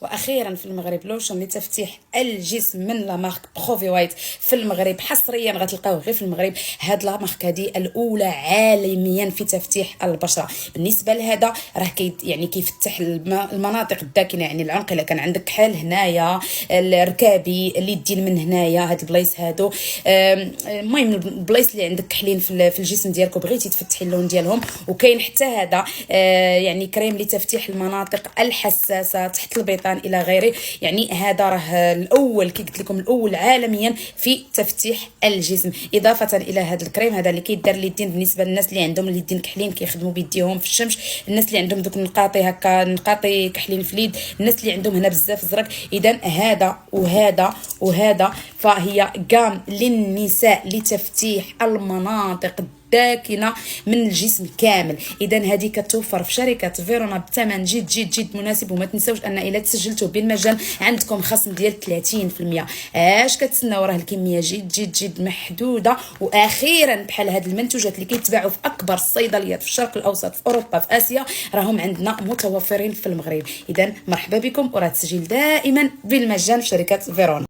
واخيرا في المغرب لوشن لتفتيح الجسم من لا مارك بروفي وايت في المغرب حصريا غتلقاوه غير في المغرب. هاد لا مارك هذه الاولى عالميا في تفتيح البشره. بالنسبه لهذا راه يعني كيفتح المناطق الداكنه، يعني العنق الا كان عندك كحل هنايا، الركابي، اليدين من هنايا، هاد البلايص هادو، المهم البلايص اللي عندك كحلين في الجسم ديالك وبغيتي تفتحي اللون ديالهم. وكاين حتى هذا يعني كريم لتفتيح المناطق الحساسه تحت البيطان الى غيره. يعني هذا راه الاول كي قلت لكم الاول عالميا في تفتيح الجسم. اضافه الى هذا الكريم هذا اللي كيدار لليدين بالنسبه للناس اللي عندهم اليدين كحلين كيخدموا بيديهم في الشمس، الناس اللي عندهم دوك النقاطي هكا نقاطي كحلين في اليد، الناس اللي عندهم هنا بزاف زرق. اذا هذا وهذا فهي قام للنساء لتفتيح المناطق داكنه من الجسم كامل. اذا هذه كتوفر في شركه فيرونا بثمن جد جد جد مناسب. وما تنساوش ان الا تسجلتوا بالمجان عندكم خصم ديال 30%. اش كتسناو؟ راه الكميه جد جد جد محدوده. واخيرا بحال هاد المنتوجات اللي كيتباعوا في اكبر الصيدليات في الشرق الاوسط، في اوروبا، في اسيا، راهم عندنا متوفرين في المغرب. اذا مرحبا بكم، وراه التسجيل دائما بالمجان في شركه فيرونا.